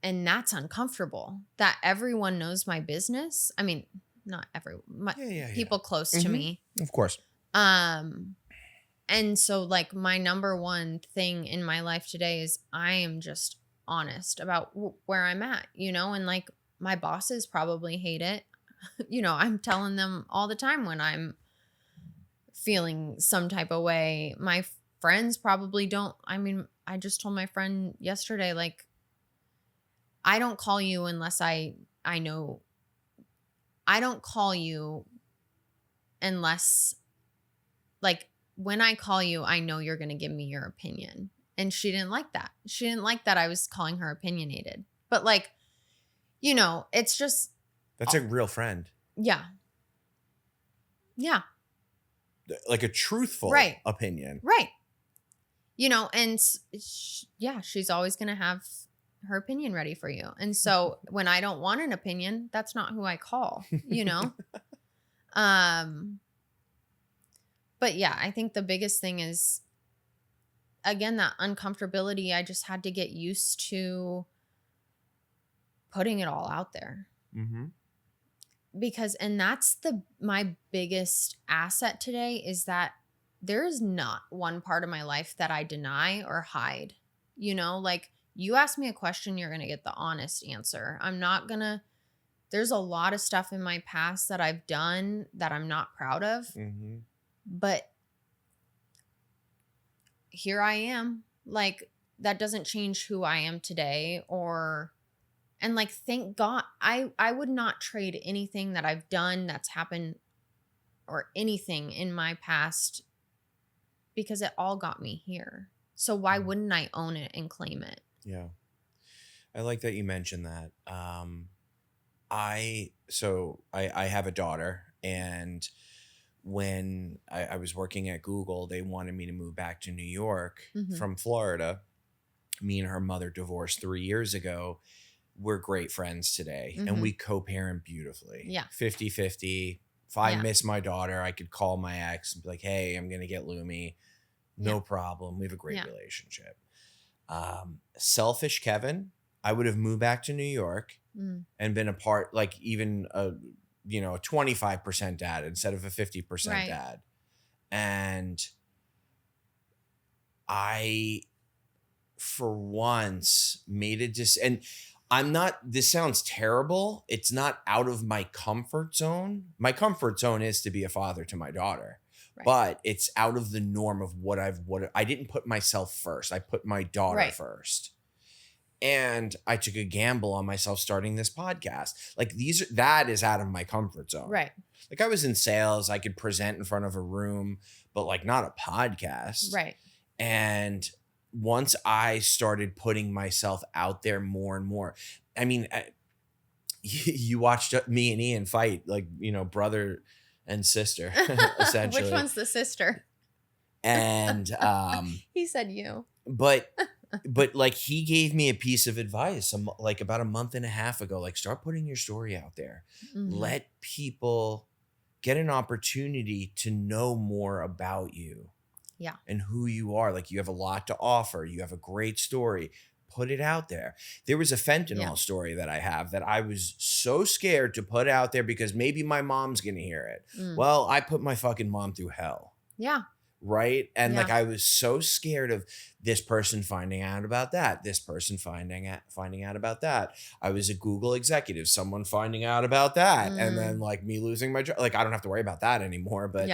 and that's uncomfortable that everyone knows my business. I mean, not everyone, people close to me. Of course. And so like my number one thing in my life today is I am just honest about where I'm at, and like my bosses probably hate it. I'm telling them all the time when I'm feeling some type of way. My friends probably don't. I mean, I just told my friend yesterday, like, I don't call you unless I know. I don't call you unless, like, when I call you, I know you're going to give me your opinion. And she didn't like that. She didn't like that I was calling her opinionated. But like, it's just. That's a real friend. Yeah. Yeah. Like a truthful opinion. Right. And she's always going to have her opinion ready for you. And so when I don't want an opinion, that's not who I call, But yeah, I think the biggest thing is, again, that uncomfortability. I just had to get used to putting it all out there. Mm-hmm. Because, and that's my biggest asset today, is that there is not one part of my life that I deny or hide. You know, like you ask me a question, you're going to get the honest answer. I'm not going to, there's a lot of stuff in my past that I've done that I'm not proud of, Mm-hmm. but here I am. Like that doesn't change who I am today and like thank God I would not trade anything that I've done that's happened or anything in my past because it all got me here. So why wouldn't I own it and claim it? Yeah. I like that you mentioned that. I have a daughter, and when I was working at Google, they wanted me to move back to New York from Florida. Me and her mother divorced 3 years ago. We're great friends today, and we co-parent beautifully. Yeah. 50-50. If I miss my daughter, I could call my ex and be like, hey, I'm going to get Lumi. No problem. We have a great relationship. Selfish Kevin, I would have moved back to New York and been a part, like even a 25% dad instead of a 50% dad. And I, for once, made it and I'm not, this sounds terrible. It's not out of my comfort zone. My comfort zone is to be a father to my daughter. Right. But it's out of the norm of what I didn't put myself first. I put my daughter first. And I took a gamble on myself starting this podcast. Like that is out of my comfort zone. Right. Like I was in sales, I could present in front of a room, but like not a podcast. Right. And once I started putting myself out there more and more, I mean, you watched me and Ian fight, like, brother and sister, essentially. Which one's the sister? And he said you. But like he gave me a piece of advice like about a month and a half ago, like start putting your story out there. Let people get an opportunity to know more about you. Yeah. And who you are. Like you have a lot to offer. You have a great story. Put it out there. There was a fentanyl story that I have that I was so scared to put out there because maybe my mom's going to hear it. Well, I put my fucking mom through hell. Yeah. Right. And like I was so scared of this person finding out about that. This person finding out about that. I was a Google executive, someone finding out about that. And then like me losing my job. Like I don't have to worry about that anymore. But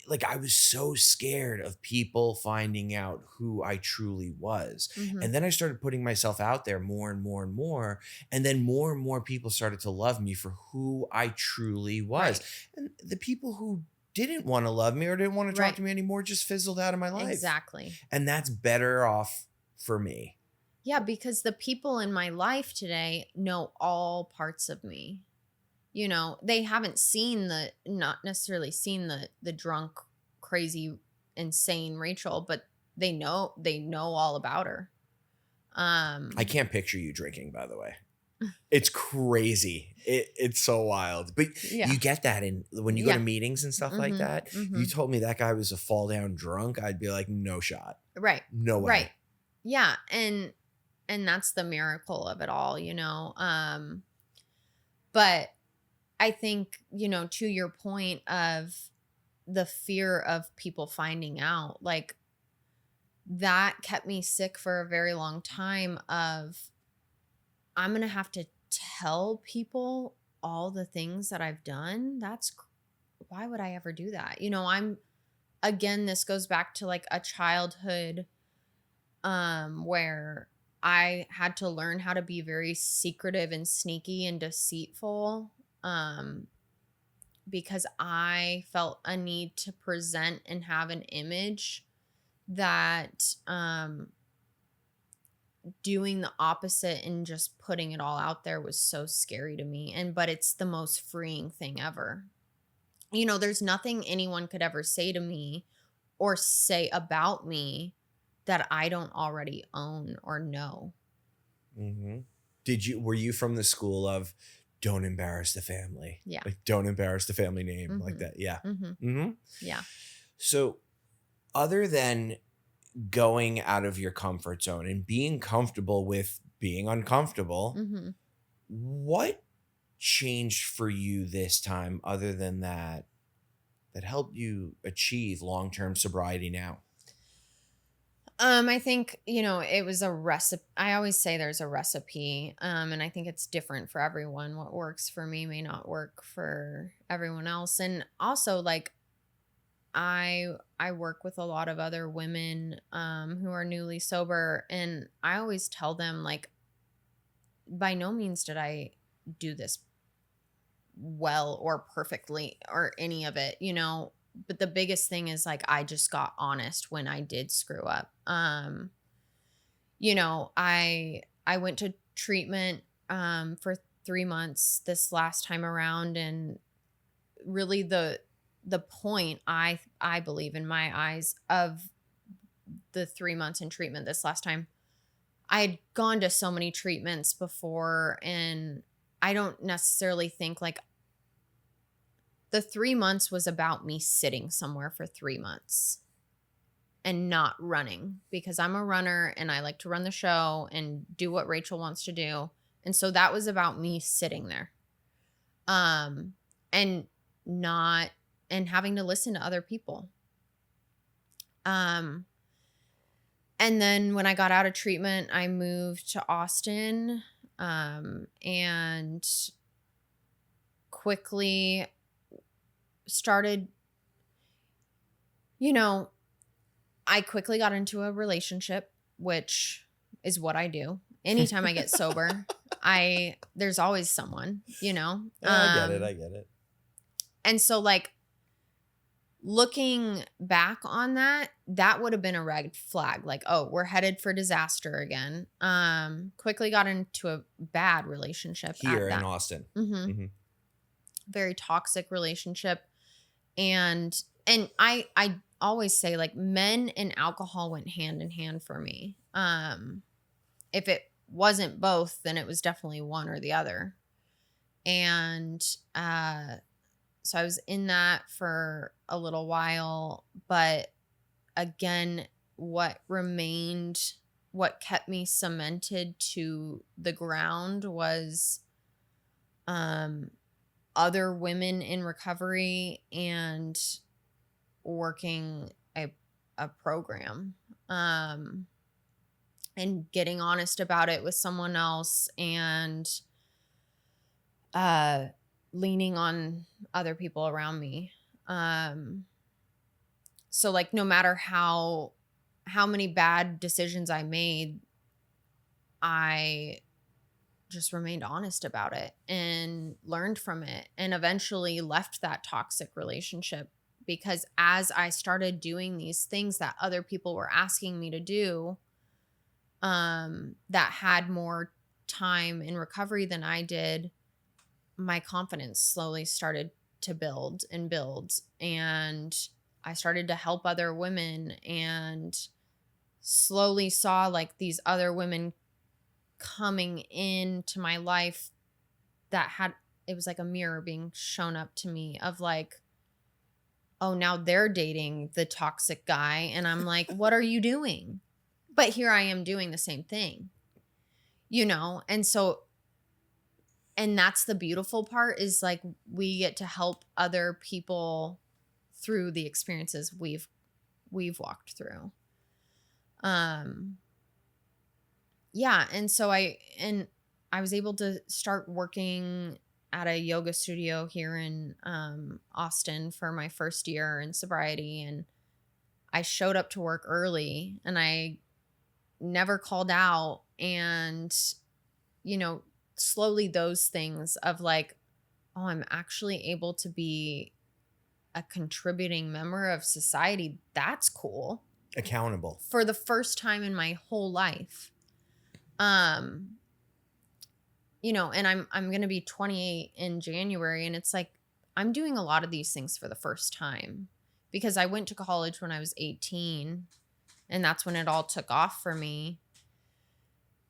like I was so scared of people finding out who I truly was. And then I started putting myself out there more and more and more. And then more people started to love me for who I truly was. Right. And the people who didn't want to love me or didn't want to talk to me anymore just fizzled out of my life. Exactly. And that's better off for me. Yeah, because the people in my life today know all parts of me. They haven't not necessarily seen the drunk, crazy, insane Rachel, but they know all about her. I can't picture you drinking, by the way. It's crazy. It's so wild. But you get that when you go to meetings and stuff like that. You told me that guy was a fall down drunk, I'd be like, no shot. Right. No way. Right. Yeah. And that's the miracle of it all, but I think, to your point of the fear of people finding out, like that kept me sick for a very long time of I'm going to have to tell people all the things that I've done. Why would I ever do that? Again, this goes back to like a childhood where I had to learn how to be very secretive and sneaky and deceitful. Because I felt a need to present and have an image that doing the opposite and just putting it all out there was so scary to me. But it's the most freeing thing ever. There's nothing anyone could ever say to me or say about me that I don't already own or know. Were you from the school of don't embarrass the family? Yeah. Like don't embarrass the family name like that. Yeah. Yeah. So other than going out of your comfort zone and being comfortable with being uncomfortable, what changed for you this time other than that helped you achieve long-term sobriety now? I think, it was a recipe. I always say there's a recipe. And I think it's different for everyone. What works for me may not work for everyone else. And also, like, I work with a lot of other women who are newly sober, and I always tell them, like, by no means did I do this well or perfectly or any of it, but the biggest thing is, like, I just got honest when I did screw up. I went to treatment for 3 months this last time around, and really the point, I believe, in my eyes, of the 3 months in treatment this last time, I had gone to so many treatments before, and I don't necessarily think, like, the 3 months was about me sitting somewhere for 3 months and not running, because I'm a runner and I like to run the show and do what Rachel wants to do. And so that was about me sitting there. And not and having to listen to other people. And then when I got out of treatment, I moved to Austin, and quickly started, I quickly got into a relationship, which is what I do. Anytime I get sober, there's always someone, Yeah, I get it. And so, like, looking back on that would have been a red flag. Like, oh, we're headed for disaster again. Quickly got into a bad relationship Here at in that. Austin. Mm-hmm. Very toxic relationship. And I always say, like, men and alcohol went hand in hand for me. If it wasn't both, then it was definitely one or the other. And so I was in that for a little while, but again, what kept me cemented to the ground was other women in recovery and working a program, and getting honest about it with someone else, and leaning on other people around me. So, like, no matter how many bad decisions I made, I just remained honest about it and learned from it, and eventually left that toxic relationship, because as I started doing these things that other people were asking me to do, that had more time in recovery than I did, my confidence slowly started to build and build, and I started to help other women, and slowly saw, like, these other women coming into my life it was like a mirror being shown up to me of, like, oh, now they're dating the toxic guy, and I'm like, what are you doing? But here I am doing the same thing, and so, and that's the beautiful part, is, like, we get to help other people through the experiences we've walked through. Yeah, and so I was able to start working at a yoga studio here in Austin for my first year in sobriety, and I showed up to work early, and I never called out, and slowly those things of, like, oh, I'm actually able to be a contributing member of society. That's cool. Accountable. For the first time in my whole life. And I'm going to be 28 in January, and it's like, I'm doing a lot of these things for the first time, because I went to college when I was 18, and that's when it all took off for me.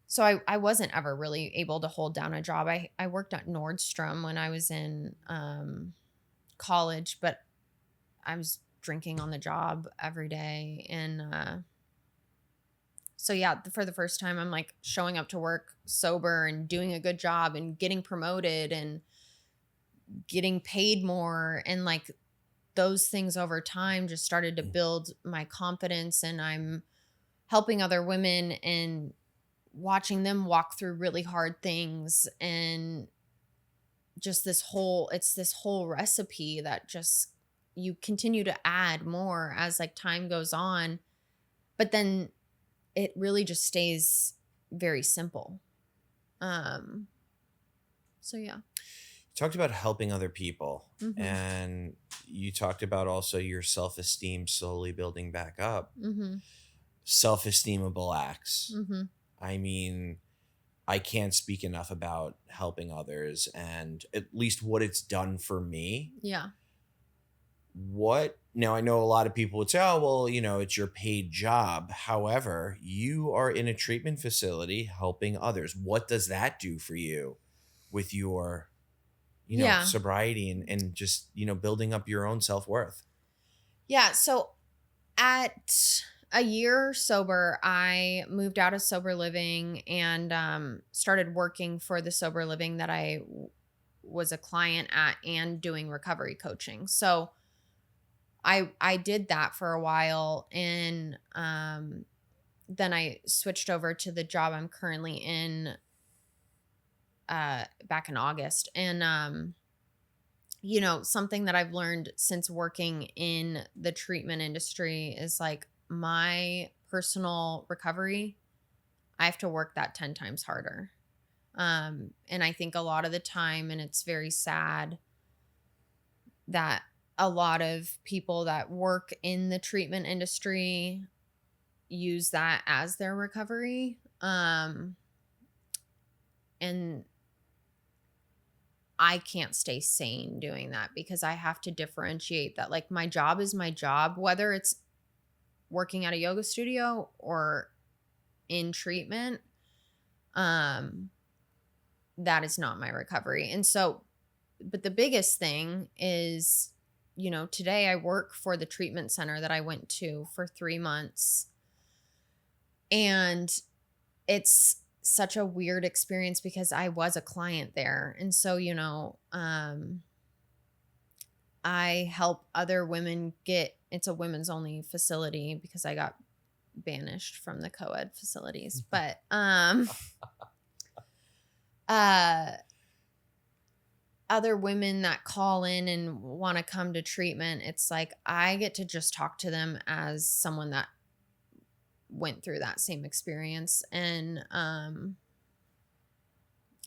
So I wasn't ever really able to hold down a job. I worked at Nordstrom when I was in college, but I was drinking on the job every day. And so, yeah, for the first time, I'm, like, showing up to work sober and doing a good job and getting promoted and getting paid more. And, like, those things over time just started to build my confidence, and I'm helping other women and watching them walk through really hard things, and just it's this whole recipe that just you continue to add more as like time goes on, but then it really just stays very simple. So yeah. You talked about helping other people, Mm-hmm. and you talked about also your self-esteem slowly building back up. Mm-hmm. Self-esteemable acts. Mm-hmm. I mean, I can't speak enough about helping others and at least what it's done for me. Yeah. What now, I know a lot of people would say, oh, well, it's your paid job. However, you are in a treatment facility helping others. What does that do for you with your Yeah. sobriety and just, building up your own self-worth? Yeah. So at a year sober, I moved out of sober living and started working for the sober living that I was a client at and doing recovery coaching. So I did that for a while, and then I switched over to the job I'm currently in back in August. And something that I've learned since working in the treatment industry is like my personal recovery, I have to work that 10 times harder. And I think a lot of the time, and it's very sad that a lot of people that work in the treatment industry use that as their recovery. And I can't stay sane doing that because I have to differentiate that, like, my job is my job, whether it's working at a yoga studio or in treatment. That is not my recovery. And so, but the biggest thing is, today I work for the treatment center that I went to for 3 months. And it's such a weird experience because I was a client there. And so, I help other women it's a women's only facility because I got banished from the co-ed facilities. But other women that call in and want to come to treatment, it's like I get to just talk to them as someone that went through that same experience. And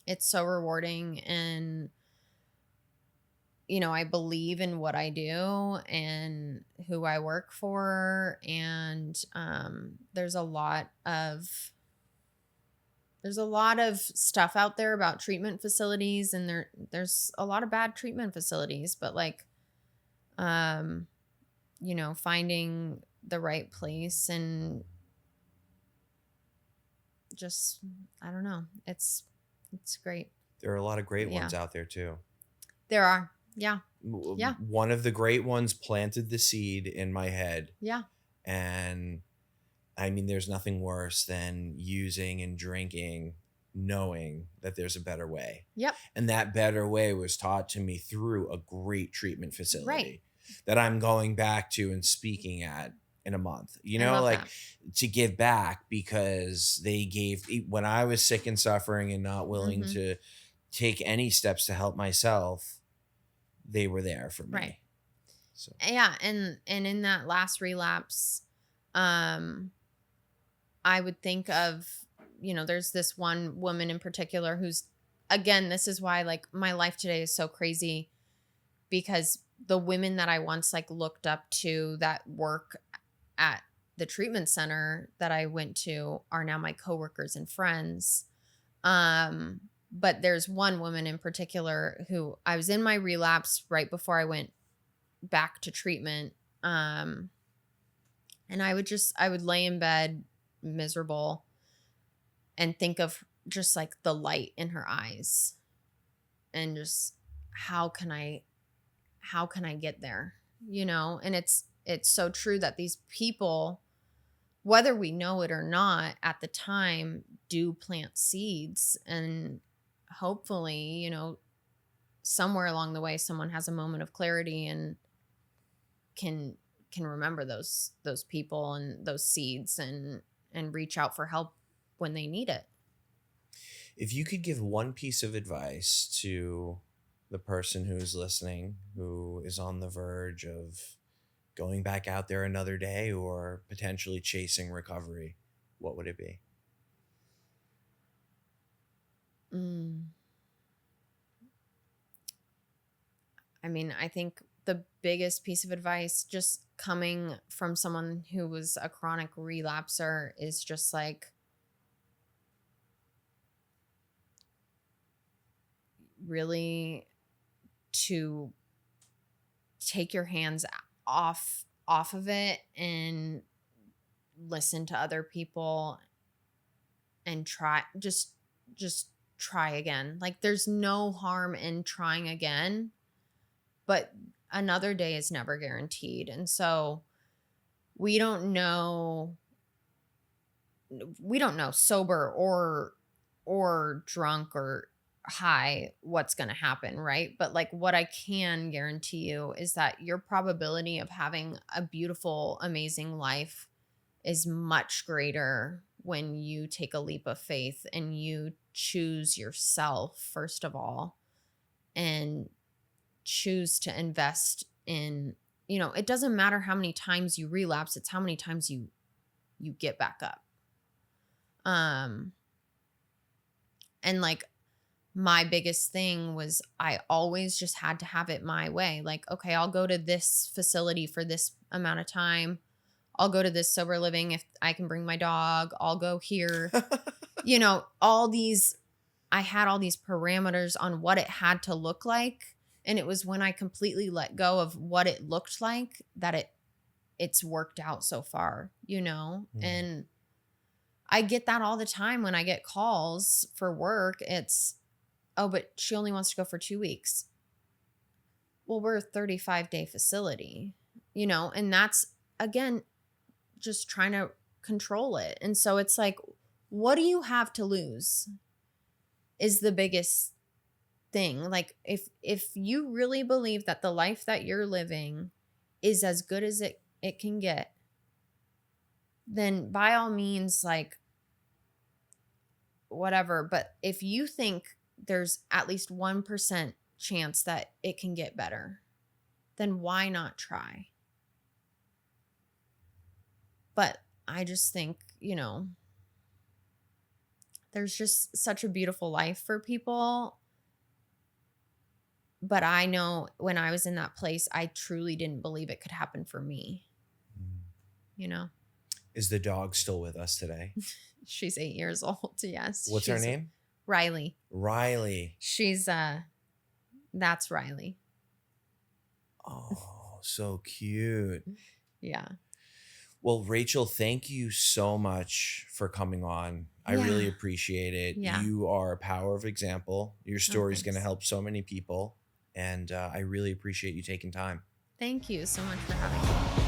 it's so rewarding. And I believe in what I do and who I work for. And there's a lot of stuff out there about treatment facilities, and there's a lot of bad treatment facilities, but like finding the right place and just, I don't know, it's great. There are a lot of great ones out there too. There are. Yeah. One of the great ones planted the seed in my head. Yeah. And I mean, there's nothing worse than using and drinking, knowing that there's a better way. Yep. And that better way was taught to me through a great treatment facility, right, that I'm going back to and speaking at in a month, that. To give back, because they gave, when I was sick and suffering and not willing Mm-hmm. to take any steps to help myself, they were there for me. Right. So. Yeah. And in that last relapse, I would think of, there's this one woman in particular who's, again, this is why like my life today is so crazy, because the women that I once like looked up to that work at the treatment center that I went to are now my coworkers and friends. But there's one woman in particular who I was in my relapse right before I went back to treatment. And I would lay in bed miserable and think of just like the light in her eyes and just how can I get there, and it's so true that these people, whether we know it or not at the time, do plant seeds, and hopefully, somewhere along the way, someone has a moment of clarity and can remember those people and those seeds and and reach out for help when they need it. If you could give one piece of advice to the person who's listening, who is on the verge of going back out there another day or potentially chasing recovery, what would it be? I mean, I think the biggest piece of advice, just coming from someone who was a chronic relapser, is just like, really to take your hands off of it and listen to other people and just try again. Like, there's no harm in trying again, but another day is never guaranteed. And so we don't know sober or drunk or high what's going to happen, right? But like, what I can guarantee you is that your probability of having a beautiful, amazing life is much greater when you take a leap of faith and you choose yourself, first of all, and choose to invest in, it doesn't matter how many times you relapse, it's how many times you get back up. And like, my biggest thing was I always just had to have it my way. Like, okay, I'll go to this facility for this amount of time. I'll go to this sober living if I can bring my dog. I'll go here. I had all these parameters on what it had to look like. And it was when I completely let go of what it looked like that it's worked out so far, And I get that all the time when I get calls for work. It's, oh, but she only wants to go for 2 weeks. Well, we're a 35-day facility, and that's, again, just trying to control it. And so it's like, what do you have to lose is the biggest thing. Like, if you really believe that the life that you're living is as good as it can get, then by all means, like, whatever. But if you think there's at least 1% chance that it can get better, then why not try? But I just think, there's just such a beautiful life for people. But I know when I was in that place, I truly didn't believe it could happen for me. Is the dog still with us today? She's 8 years old. Yes. What's her name? Riley. Riley. She's that's Riley. Oh, so cute. Yeah. Well, Rachel, thank you so much for coming on. I really appreciate it. Yeah. You are a power of example. Your story is going to help so many people. And I really appreciate you taking time. Thank you so much for having me.